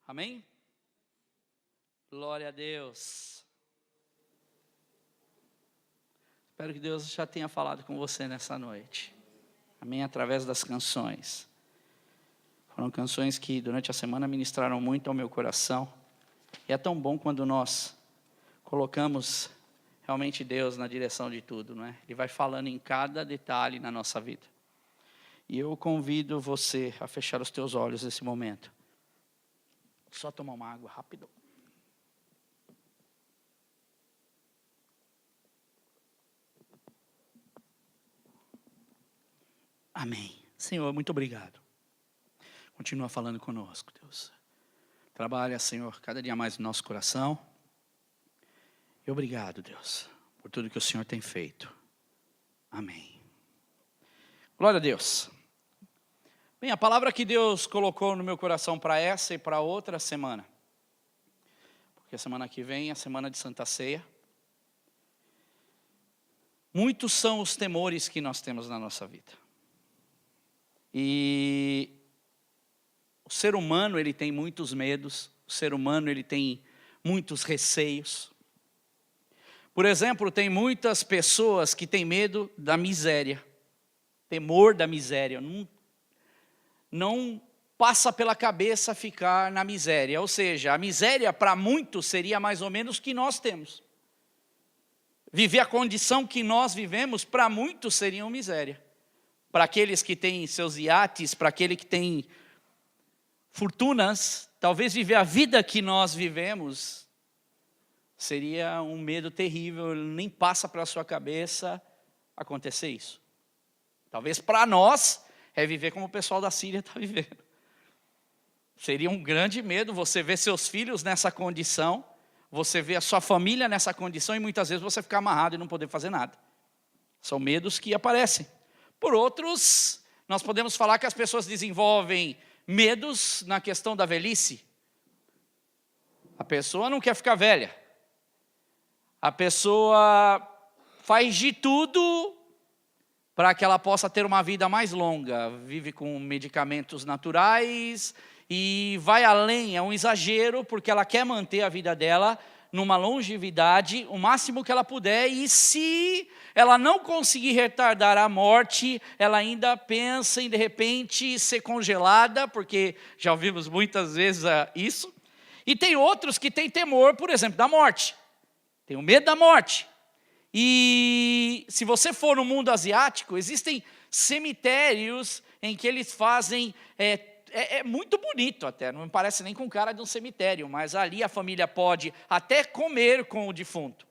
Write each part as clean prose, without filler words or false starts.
Amém? Glória a Deus. Espero que Deus já tenha falado com você nessa noite. Amém? Através das canções. Foram canções que durante a semana ministraram muito ao meu coração. E é tão bom quando nós colocamos realmente Deus na direção de tudo, não é? Ele vai falando em cada detalhe na nossa vida. E eu convido você a fechar os teus olhos nesse momento. Só tomar uma água rápido. Amém. Senhor, muito obrigado. Continua falando conosco, Deus. Trabalha, Senhor, cada dia mais no nosso coração. E obrigado, Deus, por tudo que o Senhor tem feito. Amém. Glória a Deus. Bem, a palavra que Deus colocou no meu coração para essa e para outra semana. Porque a semana que vem é a semana de Santa Ceia. Muitos são os temores que nós temos na nossa vida. E o ser humano, ele tem muitos medos. O ser humano, ele tem muitos receios. Por exemplo, tem muitas pessoas que têm medo da miséria. Temor da miséria. Não passa pela cabeça ficar na miséria. Ou seja, a miséria para muitos seria mais ou menos o que nós temos. Viver a condição que nós vivemos, para muitos seria uma miséria. Para aqueles que têm seus iates, para aquele que tem fortunas, talvez viver a vida que nós vivemos seria um medo terrível, nem passa pela sua cabeça acontecer isso. Talvez para nós é viver como o pessoal da Síria está vivendo. Seria um grande medo você ver seus filhos nessa condição, você ver a sua família nessa condição e muitas vezes você ficar amarrado e não poder fazer nada. São medos que aparecem. Por outros, nós podemos falar que as pessoas desenvolvem medos na questão da velhice. A pessoa não quer ficar velha. A pessoa faz de tudo para que ela possa ter uma vida mais longa. Vive com medicamentos naturais e vai além, é um exagero, porque ela quer manter a vida dela numa longevidade, o máximo que ela puder, e se ela não conseguir retardar a morte, ela ainda pensa em, de repente, ser congelada, porque já ouvimos muitas vezes isso. E tem outros que têm temor, por exemplo, da morte. Tem o medo da morte. E se você for no mundo asiático, existem cemitérios em que eles fazem... É muito bonito até, não me parece nem com cara de um cemitério, mas ali a família pode até comer com o defunto.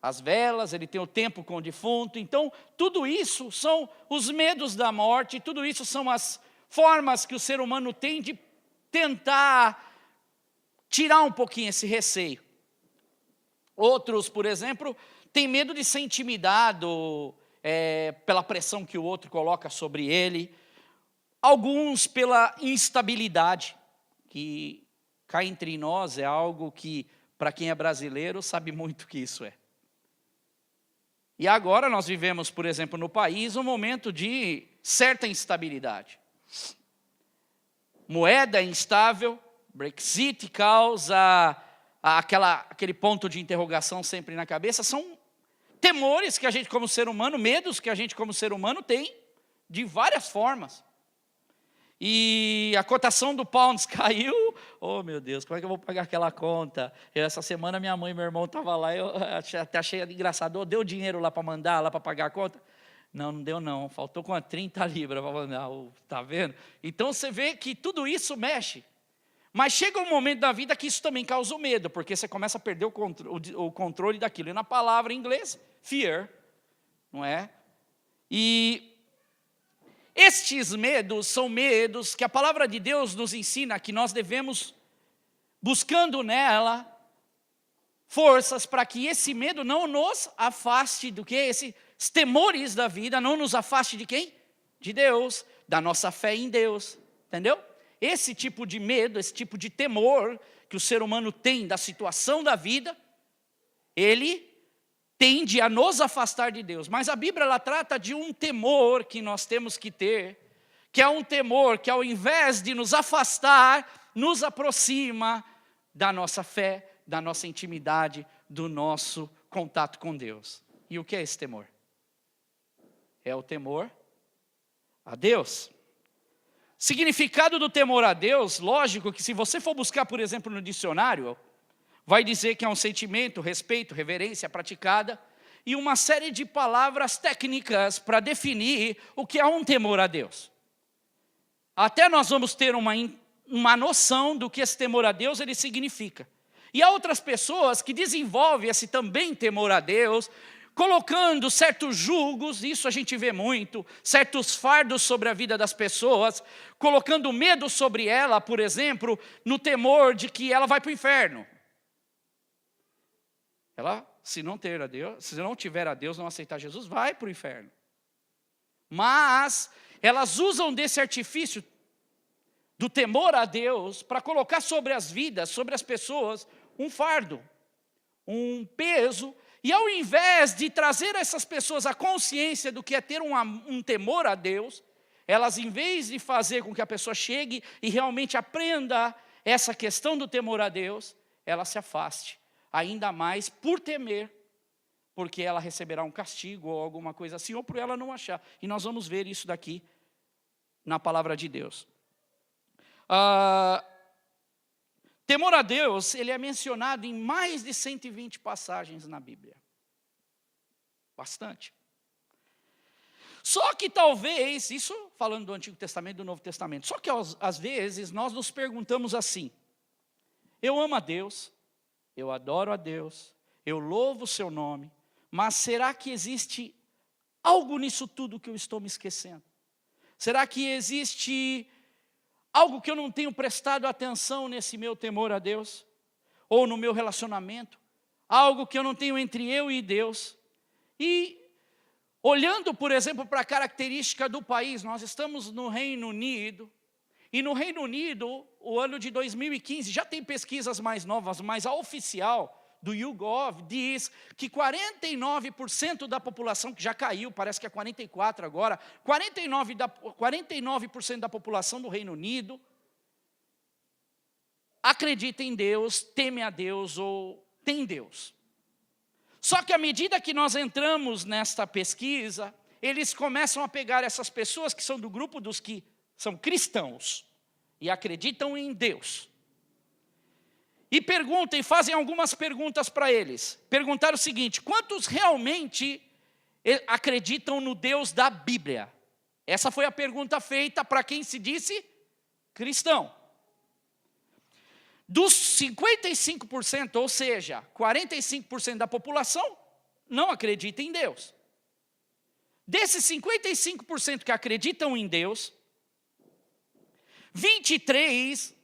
As velas, ele tem o tempo com o defunto. Então, tudo isso são os medos da morte, tudo isso são as formas que o ser humano tem de tentar tirar um pouquinho esse receio. Outros, por exemplo, têm medo de ser intimidado pela pressão que o outro coloca sobre ele. Alguns pela instabilidade, que cá entre nós é algo que, para quem é brasileiro, sabe muito o que isso é. E agora nós vivemos, por exemplo, no país, um momento de certa instabilidade. Moeda instável, Brexit causa aquele ponto de interrogação sempre na cabeça. São temores que a gente como ser humano, medos que a gente como ser humano tem, de várias formas. E a cotação do pound caiu. Oh meu Deus, como é que eu vou pagar aquela conta? Essa semana minha mãe e meu irmão estavam lá, eu até achei engraçado. Deu dinheiro lá para mandar, lá para pagar a conta? Não deu não, faltou com 30 libras para mandar, tá vendo? Então você vê que tudo isso mexe. Mas chega um momento da vida que isso também causa medo, porque você começa a perder o controle daquilo. E na palavra em inglês, fear, não é? E estes medos são medos que a palavra de Deus nos ensina que nós devemos, buscando nela, forças para que esse medo não nos afaste do que? Esses temores da vida não nos afaste de quem? De Deus, da nossa fé em Deus, entendeu? Esse tipo de medo, esse tipo de temor que o ser humano tem da situação da vida, ele tende a nos afastar de Deus. Mas a Bíblia ela trata de um temor que nós temos que ter, que é um temor que ao invés de nos afastar, nos aproxima da nossa fé, da nossa intimidade, do nosso contato com Deus. E o que é esse temor? É o temor a Deus. Significado do temor a Deus, lógico que se você for buscar, por exemplo, no dicionário, vai dizer que é um sentimento, respeito, reverência praticada, e uma série de palavras técnicas para definir o que é um temor a Deus. Até nós vamos ter uma noção do que esse temor a Deus ele significa. E há outras pessoas que desenvolvem esse também temor a Deus, colocando certos julgos, isso a gente vê muito, certos fardos sobre a vida das pessoas, colocando medo sobre ela, por exemplo, no temor de que ela vai para o inferno. Ela, se não tiver a Deus, não aceitar Jesus, vai para o inferno. Mas elas usam desse artifício do temor a Deus para colocar sobre as vidas, sobre as pessoas, um fardo, um peso. E ao invés de trazer a essas pessoas a consciência do que é ter um temor a Deus, elas, em vez de fazer com que a pessoa chegue e realmente aprenda essa questão do temor a Deus, ela se afaste, ainda mais por temer, porque ela receberá um castigo ou alguma coisa assim, ou por ela não achar. E nós vamos ver isso daqui na palavra de Deus. Temor a Deus, ele é mencionado em mais de 120 passagens na Bíblia. Bastante. Só que talvez, isso falando do Antigo Testamento e do Novo Testamento, só que às vezes nós nos perguntamos assim: eu amo a Deus, eu adoro a Deus, eu louvo o seu nome, mas será que existe algo nisso tudo que eu estou me esquecendo? Será que existe algo que eu não tenho prestado atenção nesse meu temor a Deus? Ou no meu relacionamento? Algo que eu não tenho entre eu e Deus? E olhando, por exemplo, para a característica do país, nós estamos no Reino Unido, e no Reino Unido, o ano de 2015, já tem pesquisas mais novas, mas a oficial do YouGov diz que 49% da população, que já caiu, parece que é 44% agora, 49% da população do Reino Unido acredita em Deus, teme a Deus ou tem Deus. Só que à medida que nós entramos nesta pesquisa, eles começam a pegar essas pessoas que são do grupo dos que são cristãos e acreditam em Deus. E perguntam, e fazem algumas perguntas para eles. Perguntaram o seguinte: quantos realmente acreditam no Deus da Bíblia? Essa foi a pergunta feita para quem se disse cristão. Dos 55%, ou seja, 45% da população, não acredita em Deus. Desses 55% que acreditam em Deus, 23%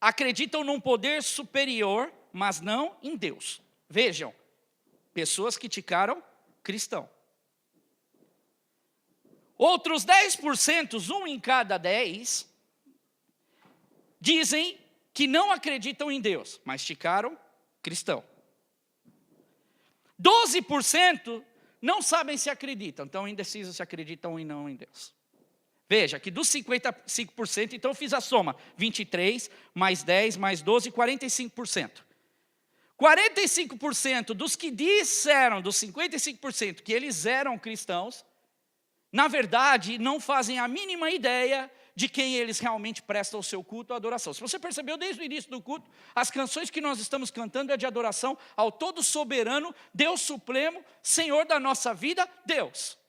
acreditam num poder superior, mas não em Deus. Vejam, pessoas que ficaram cristão. Outros 10%, 1 em cada 10, dizem que não acreditam em Deus, mas ficaram cristão. 12% não sabem se acreditam, estão indecisos se acreditam ou não em Deus. Veja, que dos 55%, então eu fiz a soma, 23, mais 10, mais 12, 45%. 45% dos que disseram, dos 55%, que eles eram cristãos, na verdade, não fazem a mínima ideia de quem eles realmente prestam o seu culto ou adoração. Se você percebeu desde o início do culto, as canções que nós estamos cantando é de adoração ao todo soberano, Deus supremo, Senhor da nossa vida, Deus.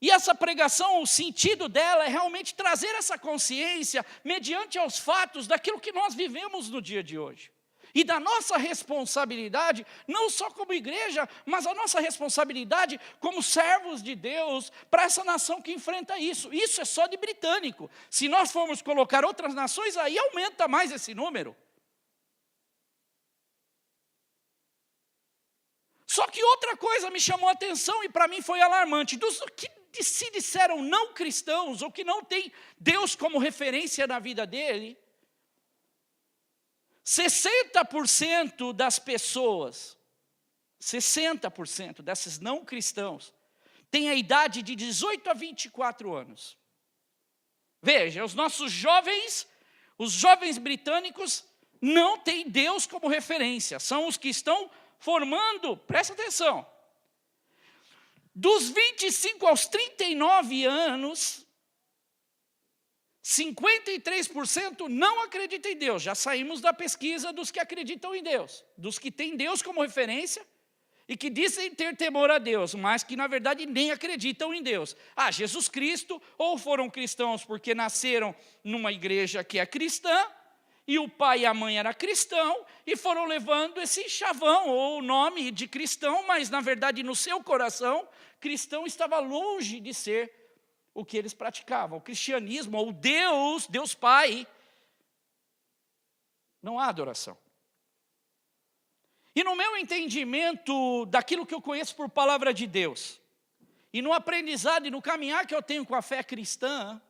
E essa pregação, o sentido dela é realmente trazer essa consciência mediante aos fatos daquilo que nós vivemos no dia de hoje. E da nossa responsabilidade, não só como igreja, mas a nossa responsabilidade como servos de Deus para essa nação que enfrenta isso. Isso é só de britânico. Se nós formos colocar outras nações, aí aumenta mais esse número. Só que outra coisa me chamou a atenção e para mim foi alarmante. Dos que se disseram não cristãos ou que não têm Deus como referência na vida dele, 60% das pessoas, 60% desses não cristãos, têm a idade de 18 a 24 anos. Veja, os nossos jovens Os jovens britânicos não têm Deus como referência. São os que estão formando, presta atenção, dos 25 aos 39 anos, 53% não acreditam em Deus. Já saímos da pesquisa dos que acreditam em Deus, dos que têm Deus como referência e que dizem ter temor a Deus, mas que na verdade nem acreditam em Deus. Jesus Cristo, ou foram cristãos porque nasceram numa igreja que é cristã, e o pai e a mãe eram cristãos, e foram levando esse chavão, ou o nome de cristão, mas na verdade no seu coração, cristão estava longe de ser o que eles praticavam. O cristianismo, ou Deus Pai, não há adoração. E no meu entendimento daquilo que eu conheço por palavra de Deus, e no aprendizado e no caminhar que eu tenho com a fé cristã,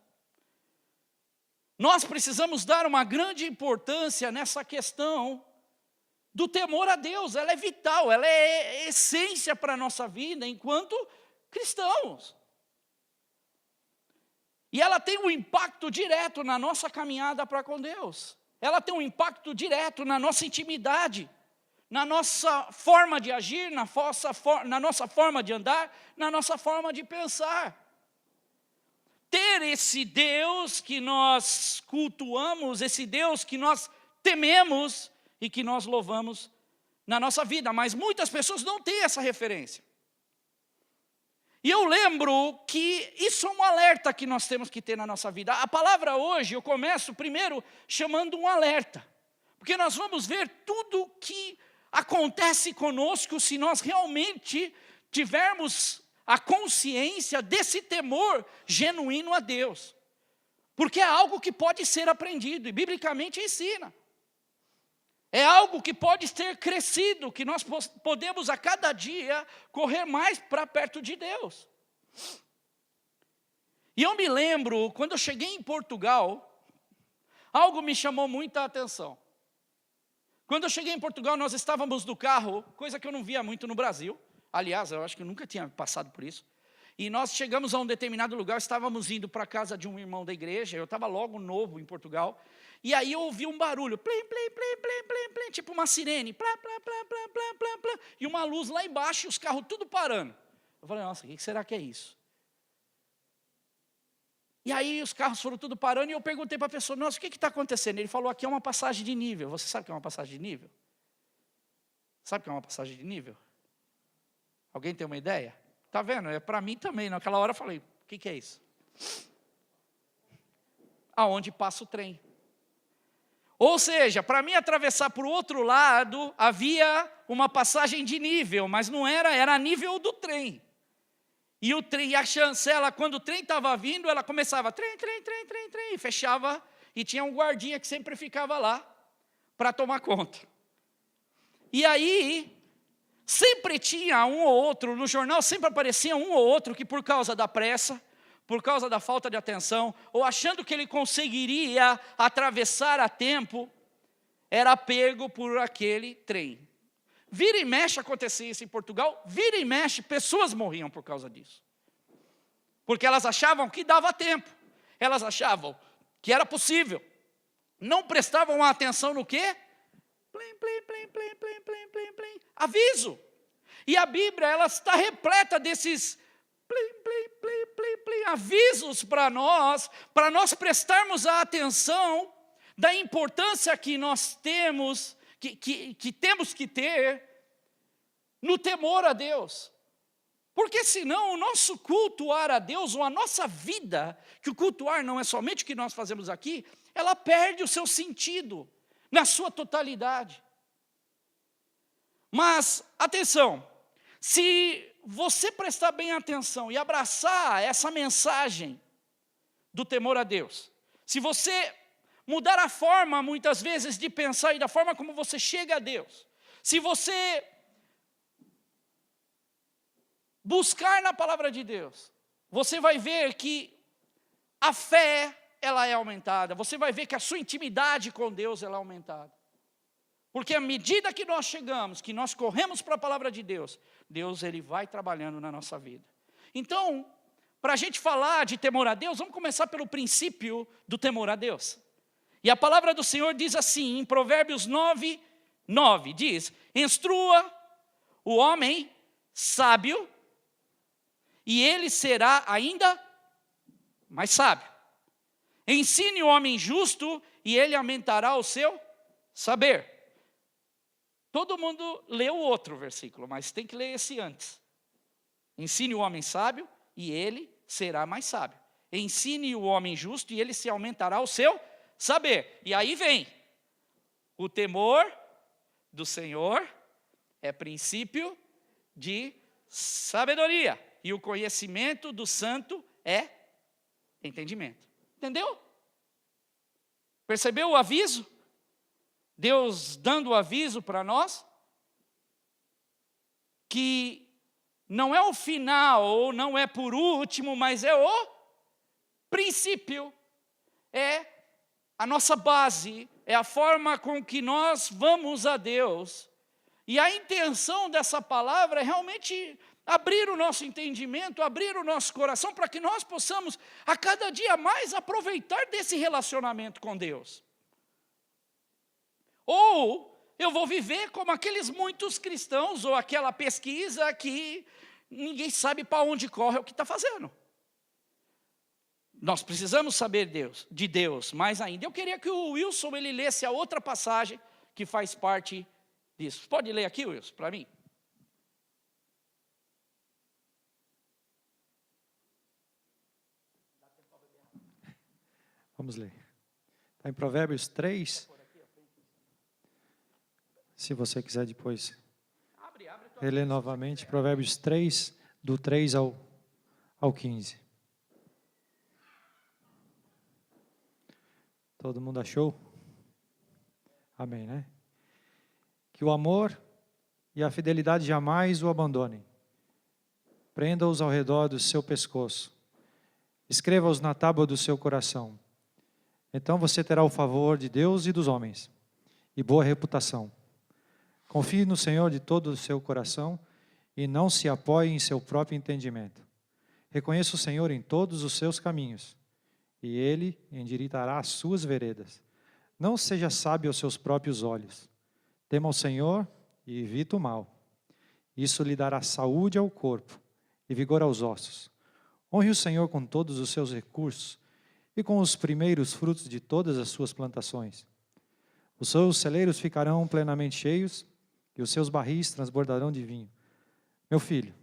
nós precisamos dar uma grande importância nessa questão do temor a Deus. Ela é vital, ela é essência para a nossa vida enquanto cristãos. E ela tem um impacto direto na nossa caminhada para com Deus. Ela tem um impacto direto na nossa intimidade, na nossa forma de agir, na nossa forma de andar, na nossa forma de pensar. Ter esse Deus que nós cultuamos, esse Deus que nós tememos e que nós louvamos na nossa vida. Mas muitas pessoas não têm essa referência. E eu lembro que isso é um alerta que nós temos que ter na nossa vida. A palavra hoje, eu começo primeiro chamando um alerta. Porque nós vamos ver tudo que acontece conosco se nós realmente tivermos a consciência desse temor genuíno a Deus. Porque é algo que pode ser aprendido e biblicamente ensina. É algo que pode ser crescido, que nós podemos a cada dia correr mais para perto de Deus. E eu me lembro, quando eu cheguei em Portugal, algo me chamou muita atenção. Quando eu cheguei em Portugal, nós estávamos no carro, coisa que eu não via muito no Brasil. Aliás, eu acho que eu nunca tinha passado por isso. E nós chegamos a um determinado lugar, estávamos indo para a casa de um irmão da igreja, eu estava logo novo em Portugal, e aí eu ouvi um barulho, plim, plim, plim, plim, plim, plim, tipo uma sirene, plá, plá, plá, plá, plá, plá, plá, e uma luz lá embaixo e os carros tudo parando. Eu falei, nossa, o que será que é isso? E aí os carros foram tudo parando e eu perguntei para a pessoa, nossa, o que está acontecendo? Ele falou, aqui é uma passagem de nível. Você sabe o que é uma passagem de nível? Sabe o que é uma passagem de nível? Alguém tem uma ideia? Está vendo? É para mim também. Naquela hora eu falei, o que é isso? Aonde passa o trem. Ou seja, para mim atravessar para o outro lado, havia uma passagem de nível, mas não era nível do trem. E o trem, e a chancela, quando o trem estava vindo, ela começava, trem, e fechava, e tinha um guardinha que sempre ficava lá, para tomar conta. E aí, sempre tinha um ou outro, no jornal sempre aparecia um ou outro que por causa da pressa, por causa da falta de atenção, ou achando que ele conseguiria atravessar a tempo, era pego por aquele trem. Vira e mexe acontecia isso em Portugal, vira e mexe, pessoas morriam por causa disso. Porque elas achavam que dava tempo, elas achavam que era possível, não prestavam atenção no quê? Plim, plim, plim, plim, plim, plim, plim, plim. Aviso. E a Bíblia, ela está repleta desses plim, plim, plim, plim, plim, avisos para nós prestarmos a atenção da importância que nós temos, que temos que ter no temor a Deus. Porque senão o nosso cultuar a Deus, ou a nossa vida, que o cultuar não é somente o que nós fazemos aqui, ela perde o seu sentido na sua totalidade. Mas, atenção, se você prestar bem atenção e abraçar essa mensagem do temor a Deus, se você mudar a forma, muitas vezes, de pensar e da forma como você chega a Deus, se você buscar na palavra de Deus, você vai ver que a fé, ela é aumentada. Você vai ver que a sua intimidade com Deus, ela é aumentada. Porque à medida que nós chegamos, que nós corremos para a palavra de Deus, Deus, ele vai trabalhando na nossa vida. Então, para a gente falar de temor a Deus, vamos começar pelo princípio do temor a Deus. E a palavra do Senhor diz assim, em Provérbios 9:9, diz: instrua o homem sábio, e ele será ainda mais sábio. Ensine o homem justo, e ele aumentará o seu saber. Todo mundo lê o outro versículo, mas tem que ler esse antes. Ensine o homem sábio, e ele será mais sábio. Ensine o homem justo, e ele se aumentará o seu saber. E aí vem, o temor do Senhor é princípio de sabedoria, e o conhecimento do santo é entendimento. Entendeu? Percebeu o aviso? Deus dando o aviso para nós, que não é o final, ou não é por último, mas é o princípio, é a nossa base, é a forma com que nós vamos a Deus. E a intenção dessa palavra é realmente abrir o nosso entendimento, abrir o nosso coração, para que nós possamos a cada dia mais aproveitar desse relacionamento com Deus. Ou eu vou viver como aqueles muitos cristãos, ou aquela pesquisa que ninguém sabe para onde corre o que está fazendo. Nós precisamos saber de Deus, mais ainda. Eu queria que o Wilson ele lesse a outra passagem que faz parte disso. Pode ler aqui, Wilson, para mim? Vamos ler. Está em Provérbios 3. Se você quiser depois reler novamente, Provérbios 3, do 3 ao 15. Todo mundo achou? Amém, né? Que o amor e a fidelidade jamais o abandonem. Prenda-os ao redor do seu pescoço. Escreva-os na tábua do seu coração. Então você terá o favor de Deus e dos homens, e boa reputação. Confie no Senhor de todo o seu coração, e não se apoie em seu próprio entendimento. Reconheça o Senhor em todos os seus caminhos, e Ele endireitará as suas veredas. Não seja sábio aos seus próprios olhos. Tema o Senhor e evite o mal. Isso lhe dará saúde ao corpo e vigor aos ossos. Honre o Senhor com todos os seus recursos, e com os primeiros frutos de todas as suas plantações. Os seus celeiros ficarão plenamente cheios, e os seus barris transbordarão de vinho. Meu filho,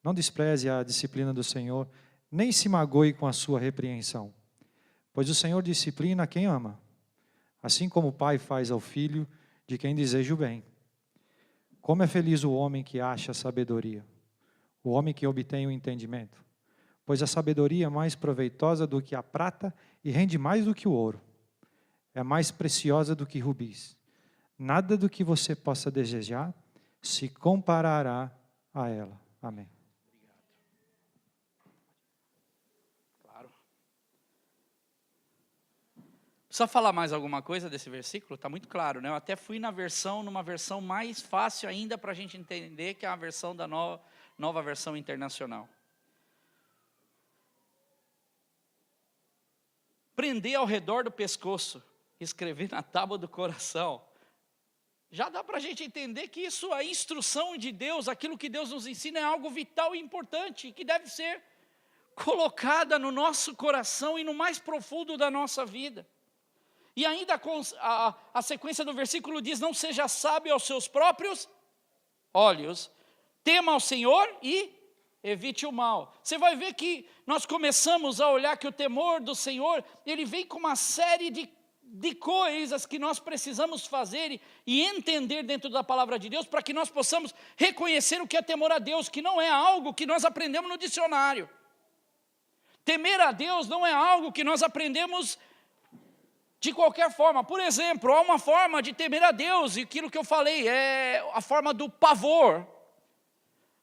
não despreze a disciplina do Senhor, nem se magoe com a sua repreensão. Pois o Senhor disciplina quem ama, assim como o pai faz ao filho de quem deseja o bem. Como é feliz o homem que acha sabedoria, o homem que obtém o entendimento. Pois a sabedoria é mais proveitosa do que a prata e rende mais do que o ouro. É mais preciosa do que rubis. Nada do que você possa desejar se comparará a ela. Amém. Claro. Precisa falar mais alguma coisa desse versículo? Está muito claro, né? Eu até fui numa versão mais fácil ainda para a gente entender, que é a versão da nova versão internacional. Prender ao redor do pescoço, escrever na tábua do coração. Já dá para a gente entender que isso, a instrução de Deus, aquilo que Deus nos ensina, é algo vital e importante, que deve ser colocada no nosso coração e no mais profundo da nossa vida. E ainda a sequência do versículo diz: não seja sábio aos seus próprios olhos, tema ao Senhor e evite o mal. Você vai ver que nós começamos a olhar que o temor do Senhor, ele vem com uma série de coisas que nós precisamos fazer e entender dentro da palavra de Deus, para que nós possamos reconhecer o que é temor a Deus, que não é algo que nós aprendemos no dicionário. Temer a Deus não é algo que nós aprendemos de qualquer forma. Por exemplo, há uma forma de temer a Deus, e aquilo que eu falei é a forma do pavor.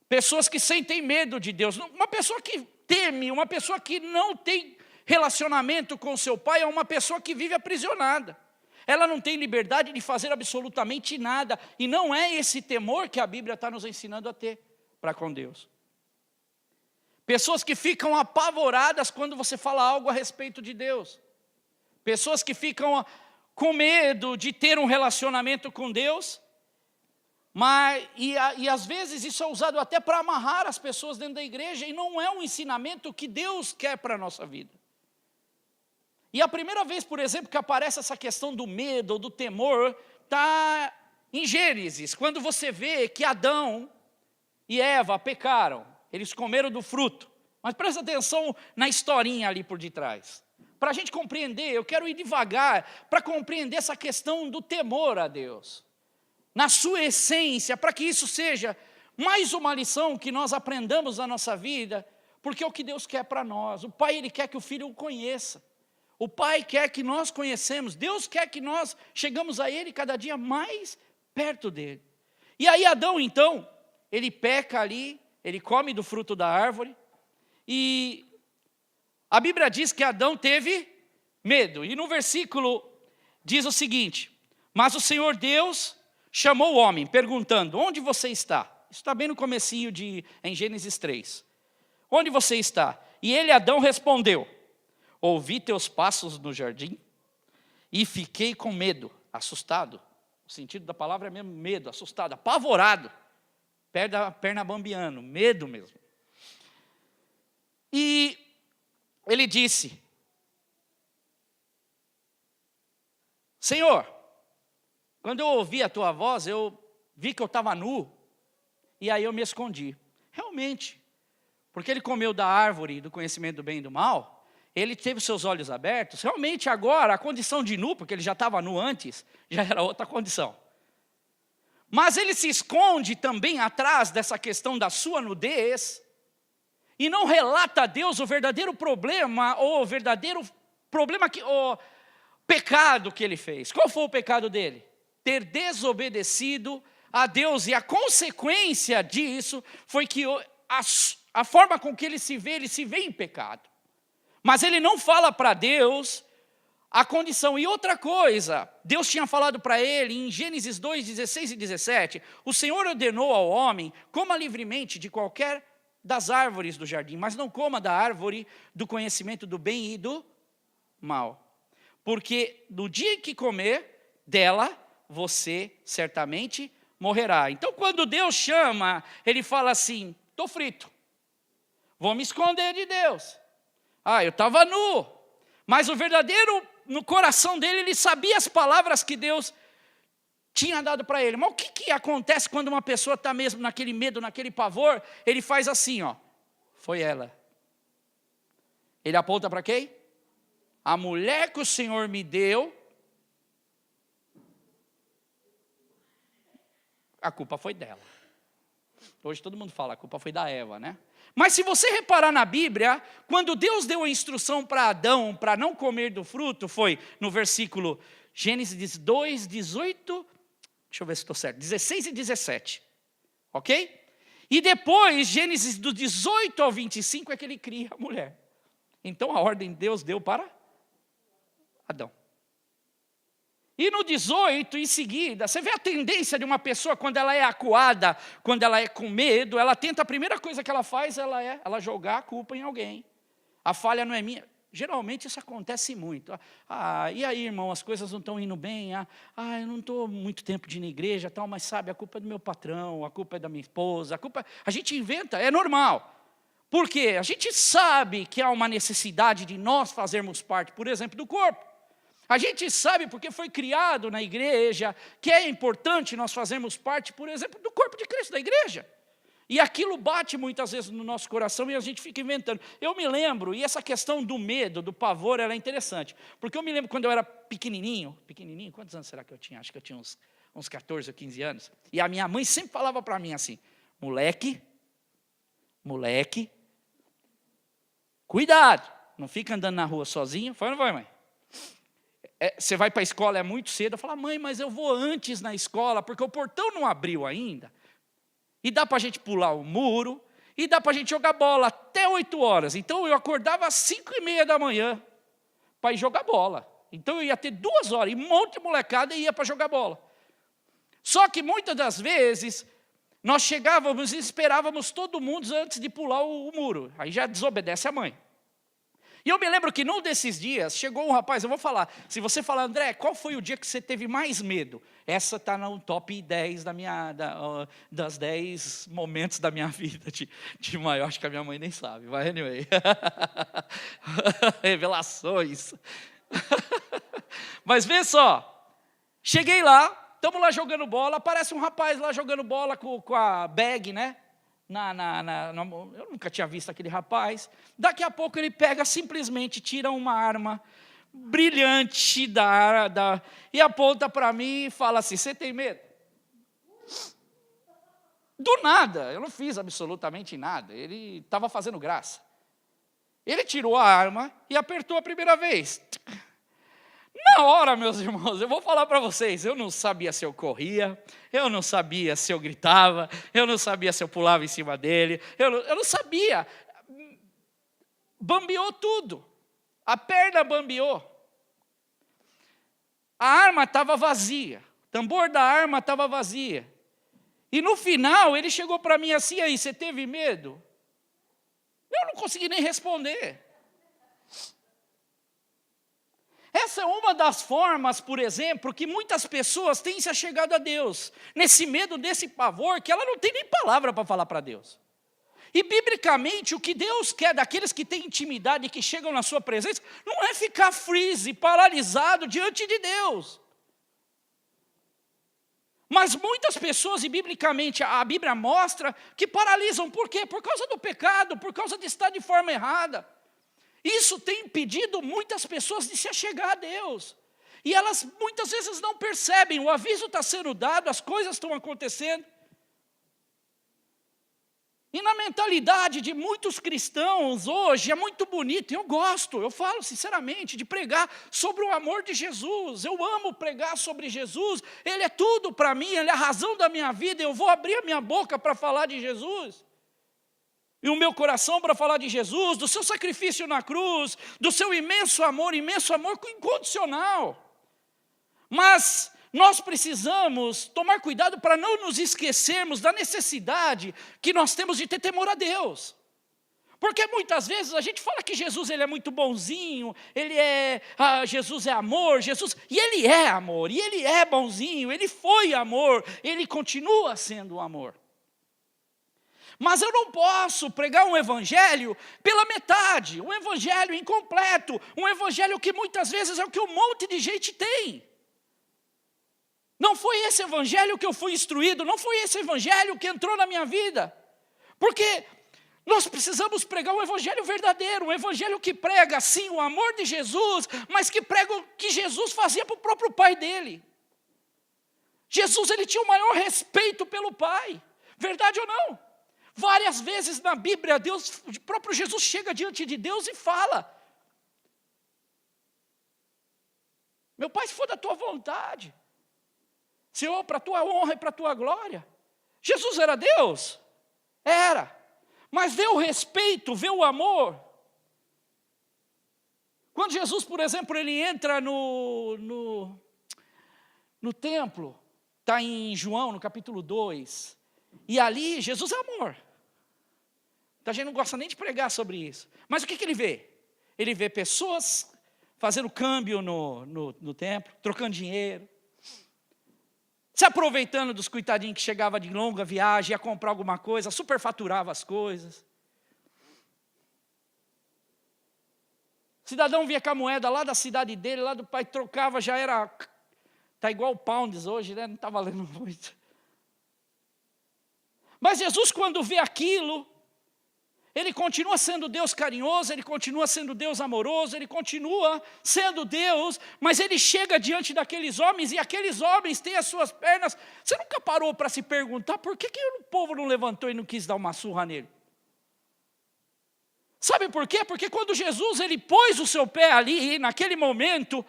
Pessoas que sentem medo de Deus. Uma pessoa que teme, uma pessoa que não tem relacionamento com seu pai, é uma pessoa que vive aprisionada. Ela não tem liberdade de fazer absolutamente nada. E não é esse temor que a Bíblia está nos ensinando a ter para com Deus. Pessoas que ficam apavoradas quando você fala algo a respeito de Deus. Pessoas que ficam com medo de ter um relacionamento com Deus, e às vezes isso é usado até para amarrar as pessoas dentro da igreja, e não é um ensinamento que Deus quer para a nossa vida. E a primeira vez, por exemplo, que aparece essa questão do medo ou do temor, está em Gênesis, quando você vê que Adão e Eva pecaram, eles comeram do fruto. Mas presta atenção na historinha ali por detrás. Para a gente compreender, eu quero ir devagar para compreender essa questão do temor a Deus. Na sua essência, para que isso seja mais uma lição que nós aprendamos na nossa vida, porque é o que Deus quer para nós. O Pai, Ele quer que o Filho o conheça. O Pai quer que nós conhecemos. Deus quer que nós chegamos a Ele cada dia mais perto dEle. E aí Adão, então, ele peca ali, ele come do fruto da árvore, e a Bíblia diz que Adão teve medo. E no versículo diz o seguinte: mas o Senhor Deus chamou o homem, perguntando, onde você está? Isso está bem no comecinho em Gênesis 3. Onde você está? E ele, Adão, respondeu, ouvi teus passos no jardim e fiquei com medo, assustado. O sentido da palavra é mesmo medo, assustado, apavorado. Perna bambiano, medo mesmo. E ele disse, Senhor, quando eu ouvi a tua voz, eu vi que eu estava nu, e aí eu me escondi. Realmente, porque ele comeu da árvore do conhecimento do bem e do mal, ele teve seus olhos abertos, realmente agora a condição de nu, porque ele já estava nu antes, já era outra condição. Mas ele se esconde também atrás dessa questão da sua nudez, e não relata a Deus o verdadeiro problema, ou o pecado que ele fez. Qual foi o pecado dele? Ter desobedecido a Deus, e a consequência disso foi que a forma com que ele se vê em pecado. Mas ele não fala para Deus a condição. E outra coisa, Deus tinha falado para ele em Gênesis 2, 16 e 17, o Senhor ordenou ao homem, coma livremente de qualquer das árvores do jardim, mas não coma da árvore do conhecimento do bem e do mal. Porque no dia em que comer dela, você certamente morrerá. Então quando Deus chama, ele fala assim, estou frito, vou me esconder de Deus. Eu estava nu, mas o verdadeiro, no coração dele, ele sabia as palavras que Deus tinha dado para ele. Mas o que acontece quando uma pessoa está mesmo naquele medo, naquele pavor? Ele faz assim, foi ela. Ele aponta para quem? A mulher que o Senhor me deu, a culpa foi dela. Hoje todo mundo fala, a culpa foi da Eva, né? Mas se você reparar na Bíblia, quando Deus deu a instrução para Adão para não comer do fruto, foi no versículo Gênesis 2, 18, deixa eu ver se estou certo, 16 e 17, ok? E depois, Gênesis do 18 ao 25 é que ele cria a mulher. Então a ordem Deus deu para Adão. E no 18, em seguida, você vê a tendência de uma pessoa quando ela é acuada, quando ela é com medo, ela tenta, a primeira coisa que ela faz, ela jogar a culpa em alguém. A falha não é minha. Geralmente isso acontece muito. E aí, irmão, as coisas não estão indo bem? Eu não estou muito tempo de ir na igreja, tal, mas sabe, a culpa é do meu patrão, a culpa é da minha esposa, a gente inventa, é normal. Por quê? A gente sabe que há uma necessidade de nós fazermos parte, por exemplo, do corpo. A gente sabe porque foi criado na igreja que é importante nós fazermos parte, por exemplo, do corpo de Cristo, da igreja. E aquilo bate muitas vezes no nosso coração e a gente fica inventando. Eu me lembro, e essa questão do medo, do pavor, ela é interessante. Porque eu me lembro quando eu era pequenininho, quantos anos será que eu tinha? Acho que eu tinha uns 14 ou 15 anos. E a minha mãe sempre falava para mim assim, moleque, cuidado, não fica andando na rua sozinho. Foi ou não foi, mãe? Você vai para a escola, é muito cedo. Eu falo, mãe, mas eu vou antes na escola, porque o portão não abriu ainda. E dá para a gente pular o muro, e dá para a gente jogar bola até 8 horas. Então eu acordava às 5:30 da manhã para ir jogar bola. Então eu ia ter 2 horas, e um monte de molecada ia para jogar bola. Só que muitas das vezes, nós chegávamos e esperávamos todo mundo antes de pular o muro. Aí já desobedece a mãe. E eu me lembro que num desses dias, chegou um rapaz, eu vou falar, se você falar, André, qual foi o dia que você teve mais medo? Essa está no top 10 das 10 momentos da minha vida de maior, acho que a minha mãe nem sabe, mas anyway. Revelações. Mas vê só, cheguei lá, estamos lá jogando bola, aparece um rapaz lá jogando bola com a bag, né? Eu nunca tinha visto aquele rapaz. Daqui a pouco ele pega, simplesmente tira uma arma brilhante e aponta para mim e fala assim: você tem medo? Do nada, eu não fiz absolutamente nada. Ele estava fazendo graça. Ele tirou a arma e apertou a primeira vez. Na hora, meus irmãos, eu vou falar para vocês, eu não sabia se eu corria, eu não sabia se eu gritava, eu não sabia se eu pulava em cima dele, eu não sabia. Bambeou tudo, a perna bambeou. A arma estava vazia, o tambor da arma estava vazia. E no final ele chegou para mim assim: aí, você teve medo? Eu não consegui nem responder. Essa é uma das formas, por exemplo, que muitas pessoas têm se achegado a Deus. Nesse medo, nesse pavor, que ela não tem nem palavra para falar para Deus. E, biblicamente, o que Deus quer daqueles que têm intimidade e que chegam na sua presença, não é ficar freeze, paralisado diante de Deus. Mas muitas pessoas, e biblicamente a Bíblia mostra, que paralisam. Por quê? Por causa do pecado, por causa de estar de forma errada. Isso tem impedido muitas pessoas de se achegar a Deus. E elas muitas vezes não percebem, o aviso está sendo dado, as coisas estão acontecendo. E na mentalidade de muitos cristãos hoje, é muito bonito, eu falo sinceramente, de pregar sobre o amor de Jesus. Eu amo pregar sobre Jesus, Ele é tudo para mim, Ele é a razão da minha vida, eu vou abrir a minha boca para falar de Jesus. E o meu coração para falar de Jesus, do seu sacrifício na cruz, do seu imenso amor incondicional. Mas nós precisamos tomar cuidado para não nos esquecermos da necessidade que nós temos de ter temor a Deus. Porque muitas vezes a gente fala que Jesus ele é muito bonzinho, Jesus é amor, e Ele é amor, e Ele é bonzinho, Ele foi amor, Ele continua sendo amor. Mas eu não posso pregar um evangelho pela metade, um evangelho incompleto, um evangelho que muitas vezes é o que um monte de gente tem. Não foi esse evangelho que eu fui instruído, não foi esse evangelho que entrou na minha vida. Porque nós precisamos pregar um evangelho verdadeiro, um evangelho que prega, sim, o amor de Jesus, mas que prega o que Jesus fazia para o próprio Pai dele. Jesus, ele tinha o maior respeito pelo Pai, verdade ou não? Várias vezes na Bíblia, o próprio Jesus chega diante de Deus e fala: meu Pai, se for da tua vontade, Senhor, para a tua honra e para a tua glória. Jesus era Deus? Era. Mas vê o respeito, vê o amor. Quando Jesus, por exemplo, ele entra no templo, está em João, no capítulo 2, e ali Jesus é amor. A gente não gosta nem de pregar sobre isso. Mas o que ele vê? Ele vê pessoas fazendo câmbio no templo, trocando dinheiro, se aproveitando dos coitadinhos que chegavam de longa viagem, ia comprar alguma coisa, superfaturava as coisas. Cidadão via com a moeda lá da cidade dele, lá do pai, trocava, já era... Está igual o pounds hoje, né? Não está valendo muito. Mas Jesus, quando vê aquilo, Ele continua sendo Deus carinhoso, Ele continua sendo Deus amoroso, Ele continua sendo Deus, mas Ele chega diante daqueles homens, e aqueles homens têm as suas pernas. Você nunca parou para se perguntar por que o povo não levantou e não quis dar uma surra nele? Sabe por quê? Porque quando Jesus ele pôs o seu pé ali, naquele momento,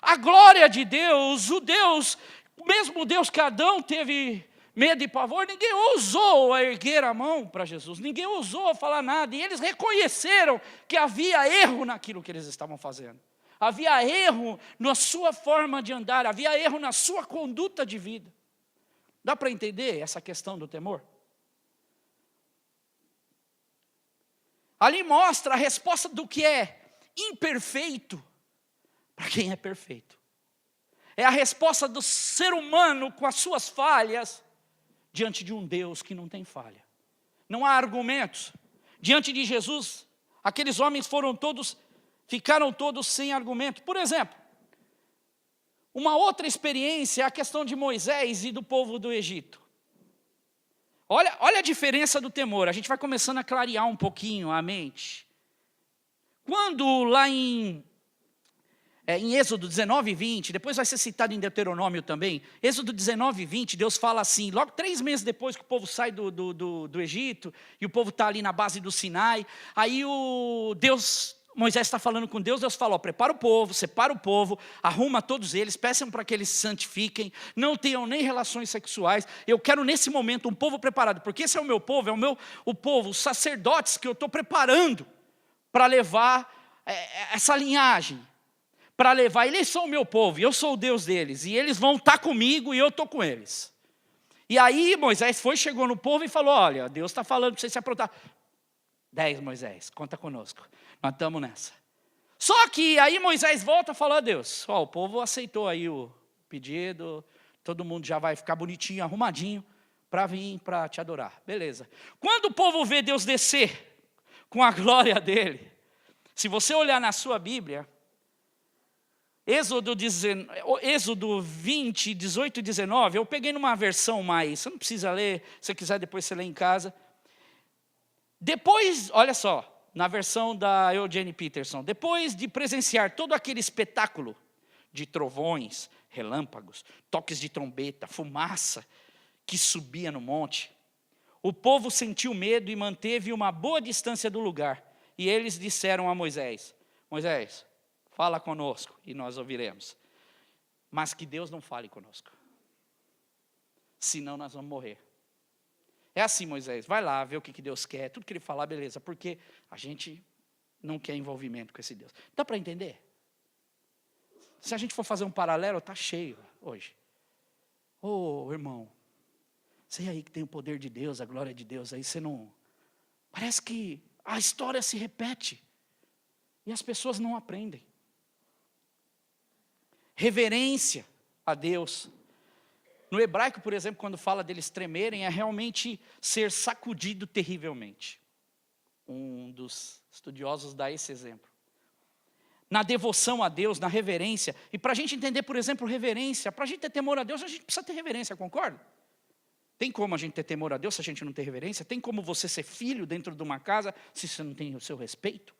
a glória de Deus, o mesmo Deus que Adão teve medo e pavor, ninguém ousou erguer a mão para Jesus, ninguém ousou falar nada, e eles reconheceram que havia erro naquilo que eles estavam fazendo. Havia erro na sua forma de andar, havia erro na sua conduta de vida. Dá para entender essa questão do temor? Ali mostra a resposta do que é imperfeito para quem é perfeito. É a resposta do ser humano com as suas falhas diante de um Deus que não tem falha. Não há argumentos. Diante de Jesus, aqueles homens ficaram todos sem argumento. Por exemplo, uma outra experiência é a questão de Moisés e do povo do Egito. Olha a diferença do temor. A gente vai começando a clarear um pouquinho a mente. Quando lá em Êxodo 19, 20, depois vai ser citado em Deuteronômio também, Êxodo 19, 20, Deus fala assim, logo 3 meses depois que o povo sai do Egito, e o povo está ali na base do Sinai, aí Moisés está falando com Deus, Deus fala, prepara o povo, separa o povo, arruma todos eles, peçam para que eles se santifiquem, não tenham nem relações sexuais, eu quero nesse momento um povo preparado, porque esse é o meu povo, o povo, os sacerdotes que eu estou preparando para levar essa linhagem, para levar, eles são o meu povo, e eu sou o Deus deles, e eles vão estar comigo e eu estou com eles. E aí Moisés chegou no povo e falou, olha, Deus está falando para vocês se aprontar. 10, Moisés, conta conosco, nós estamos nessa. Só que aí Moisés volta e fala, a Deus, o povo aceitou aí o pedido, todo mundo já vai ficar bonitinho, arrumadinho, para vir para te adorar, beleza. Quando o povo vê Deus descer com a glória dele, se você olhar na sua Bíblia, Êxodo 20, 18 e 19, eu peguei numa versão mais, você não precisa ler, se você quiser depois você lê em casa. Depois, olha só, na versão da Eugene Peterson, depois de presenciar todo aquele espetáculo de trovões, relâmpagos, toques de trombeta, fumaça que subia no monte, o povo sentiu medo e manteve uma boa distância do lugar. E eles disseram a Moisés, Moisés, fala conosco e nós ouviremos. Mas que Deus não fale conosco. Senão nós vamos morrer. É assim, Moisés, vai lá ver o que Deus quer. Tudo que ele falar, beleza. Porque a gente não quer envolvimento com esse Deus. Dá para entender? Se a gente for fazer um paralelo, está cheio hoje. Irmão, você aí que tem o poder de Deus, a glória de Deus, aí você não... Parece que a história se repete. E as pessoas não aprendem. Reverência a Deus. No hebraico, por exemplo, quando fala deles tremerem, é realmente ser sacudido terrivelmente. Um dos estudiosos dá esse exemplo. Na devoção a Deus, na reverência. E para a gente entender, por exemplo, reverência, para a gente ter temor a Deus, a gente precisa ter reverência, concorda? Tem como a gente ter temor a Deus se a gente não ter reverência? Tem como você ser filho dentro de uma casa se você não tem o seu respeito?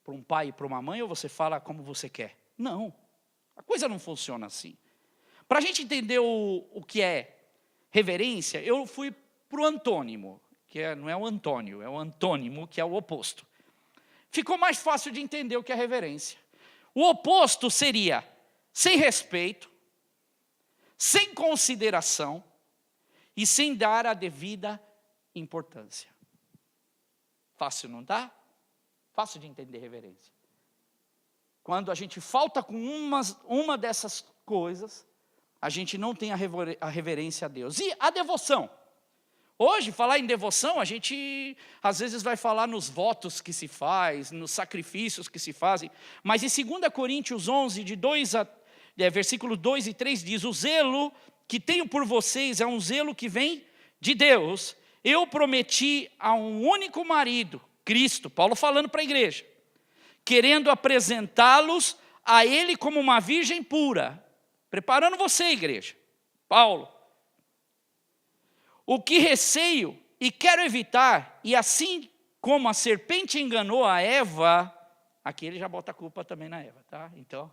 Para um pai e para uma mãe, ou você fala como você quer? Não. A coisa não funciona assim. Para a gente entender o que é reverência, eu fui para o antônimo, que não é o Antônio, é o antônimo, que é o oposto. Ficou mais fácil de entender o que é reverência. O oposto seria sem respeito, sem consideração e sem dar a devida importância. Fácil, não tá? Fácil de entender reverência. Quando a gente falta com uma dessas coisas, a gente não tem a reverência a Deus. E a devoção? Hoje, falar em devoção, a gente às vezes vai falar nos votos que se faz, nos sacrifícios que se fazem. Mas em 2 Coríntios 11, versículos 2 e 3 diz, o zelo que tenho por vocês é um zelo que vem de Deus. Eu prometi a um único marido, Cristo, Paulo falando para a igreja, querendo apresentá-los a Ele como uma virgem pura. Preparando você, igreja. Paulo. O que receio e quero evitar, e assim como a serpente enganou a Eva, aqui ele já bota a culpa também na Eva, tá? Então,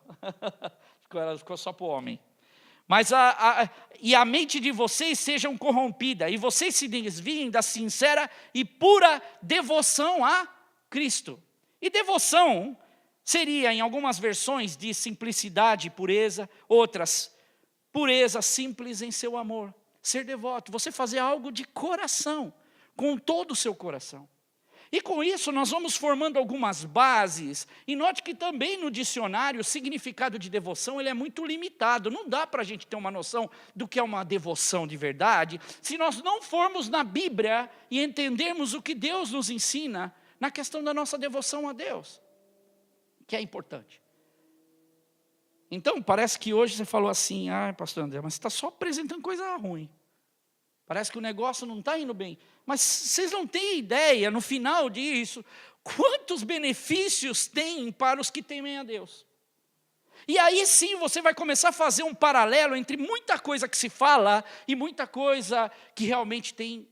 ficou só para o homem. Mas e a mente de vocês sejam corrompida, e vocês se desviem da sincera e pura devoção a Cristo. E devoção seria, em algumas versões, de simplicidade e pureza, outras, pureza simples em seu amor. Ser devoto, você fazer algo de coração, com todo o seu coração. E com isso nós vamos formando algumas bases, e note que também no dicionário o significado de devoção ele é muito limitado, não dá para a gente ter uma noção do que é uma devoção de verdade, se nós não formos na Bíblia e entendermos o que Deus nos ensina na questão da nossa devoção a Deus. que é importante. Então, parece que hoje você falou assim, pastor André, mas você está só apresentando coisa ruim. Parece que o negócio não está indo bem. Mas vocês não têm ideia, no final disso, quantos benefícios tem para os que temem a Deus. E aí sim você vai começar a fazer um paralelo entre muita coisa que se fala e muita coisa que realmente tem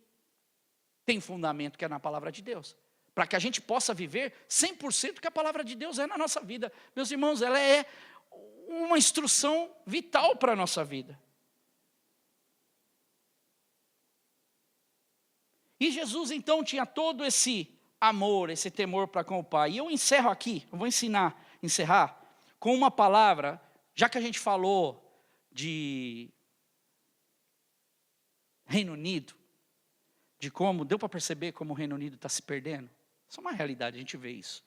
fundamento, que é na palavra de Deus. Para que a gente possa viver 100% que a palavra de Deus é na nossa vida. Meus irmãos, ela é uma instrução vital para a nossa vida. E Jesus então tinha todo esse amor, esse temor para com o Pai. E eu encerro aqui, eu vou encerrar com uma palavra, já que a gente falou de Reino Unido, de como, deu para perceber como o Reino Unido está se perdendo? Isso é uma realidade, a gente vê isso.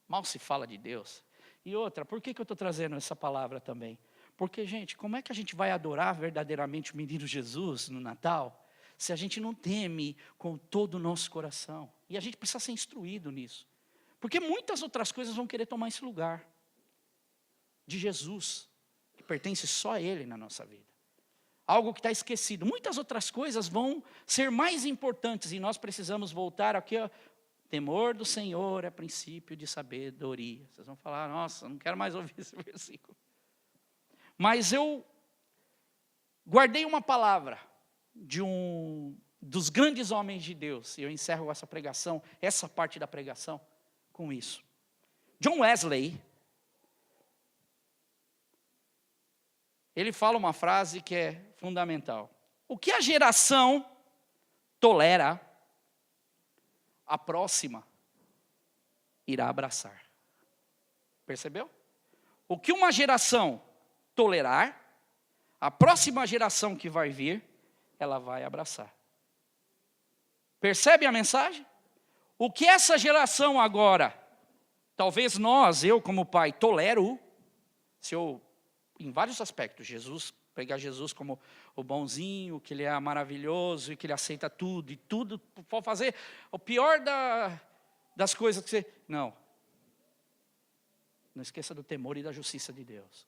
Mal se fala de Deus. E outra, por que eu estou trazendo essa palavra também? Porque, gente, como é que a gente vai adorar verdadeiramente o menino Jesus no Natal, se a gente não teme com todo o nosso coração? E a gente precisa ser instruído nisso. Porque muitas outras coisas vão querer tomar esse lugar de Jesus, que pertence só a Ele na nossa vida. Algo que está esquecido. Muitas outras coisas vão ser mais importantes e nós precisamos voltar aqui, ó. Temor do Senhor é princípio de sabedoria. Vocês vão falar, nossa, não quero mais ouvir esse versículo. Mas eu guardei uma palavra de dos grandes homens de Deus, e eu encerro essa pregação, essa parte da pregação, com isso. John Wesley, ele fala uma frase que é fundamental. O que a geração tolera, a próxima irá abraçar. Percebeu? O que uma geração tolerar, a próxima geração que vai vir, ela vai abraçar. Percebe a mensagem? O que essa geração agora, talvez eu como pai, tolero, se eu, em vários aspectos, pegar Jesus como o bonzinho, que ele é maravilhoso e que ele aceita tudo, e tudo pode fazer o pior das coisas que você... Não esqueça do temor e da justiça de Deus.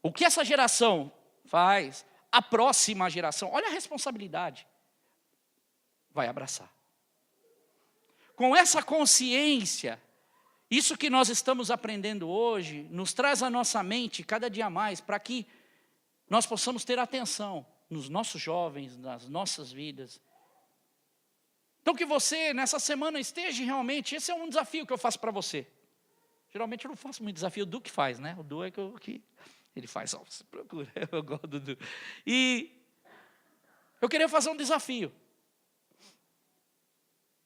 O que essa geração faz, a próxima geração, olha a responsabilidade, vai abraçar. Com essa consciência, isso que nós estamos aprendendo hoje, nos traz à nossa mente cada dia mais, para que nós possamos ter atenção nos nossos jovens, nas nossas vidas. Então que você, nessa semana, esteja realmente, esse é um desafio que eu faço para você. Geralmente eu não faço muito desafio, o Du que faz, né? O Du é que ele faz, você procura, eu gosto do Du. E eu queria fazer um desafio.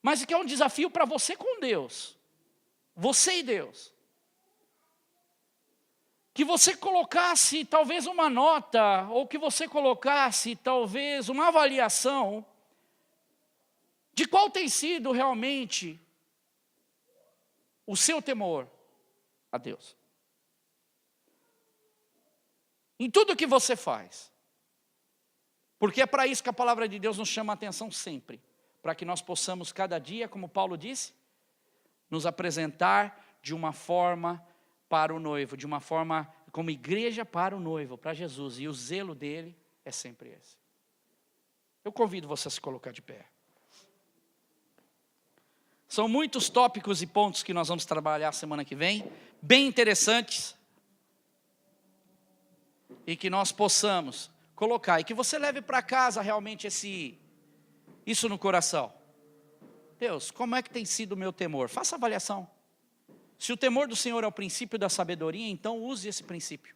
Mas que é um desafio para você com Deus. Você e Deus. Que você colocasse talvez uma nota, ou que você colocasse talvez uma avaliação de qual tem sido realmente o seu temor a Deus. Em tudo que você faz. Porque é para isso que a palavra de Deus nos chama a atenção sempre. Para que nós possamos cada dia, como Paulo disse, nos apresentar de uma forma para o noivo, de uma forma como igreja para o noivo, para Jesus. E o zelo dele é sempre esse. Eu convido você a se colocar de pé. São muitos tópicos e pontos que nós vamos trabalhar semana que vem, bem interessantes. E que nós possamos colocar, e que você leve para casa realmente isso no coração. Deus, como é que tem sido o meu temor? Faça avaliação. Se o temor do Senhor é o princípio da sabedoria, então use esse princípio.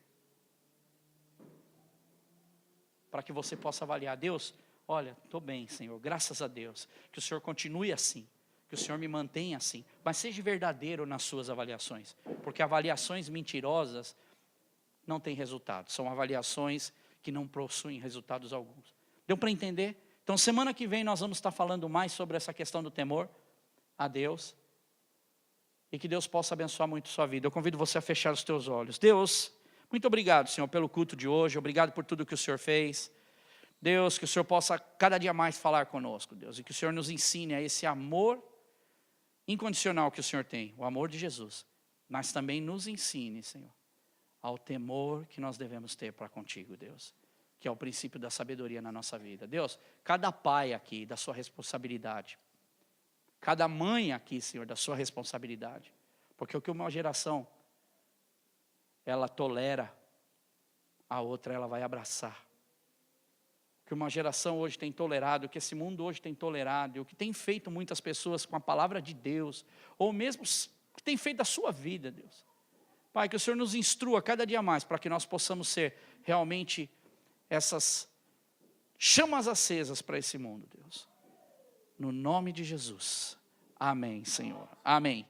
Para que você possa avaliar. Deus, olha, estou bem, Senhor, graças a Deus. Que o Senhor continue assim. Que o Senhor me mantenha assim. Mas seja verdadeiro nas suas avaliações. Porque avaliações mentirosas não têm resultado. São avaliações que não possuem resultados alguns. Deu para entender? Então, semana que vem nós vamos estar falando mais sobre essa questão do temor a Deus. E que Deus possa abençoar muito a sua vida. Eu convido você a fechar os teus olhos. Deus, muito obrigado, Senhor, pelo culto de hoje. Obrigado por tudo que o Senhor fez. Deus, que o Senhor possa cada dia mais falar conosco, Deus. E que o Senhor nos ensine a esse amor incondicional que o Senhor tem. O amor de Jesus. mas também nos ensine, Senhor, ao temor que nós devemos ter para contigo, Deus, que é o princípio da sabedoria na nossa vida. Deus, cada pai aqui da sua responsabilidade, cada mãe aqui, Senhor, da sua responsabilidade, porque o que uma geração ela tolera, a outra ela vai abraçar. O que uma geração hoje tem tolerado, o que esse mundo hoje tem tolerado, e o que tem feito muitas pessoas com a palavra de Deus, ou mesmo o que tem feito da sua vida, Deus. Pai, que o Senhor nos instrua cada dia mais, para que nós possamos ser realmente essas chamas acesas para esse mundo, Deus. No nome de Jesus. Amém, Senhor. Amém.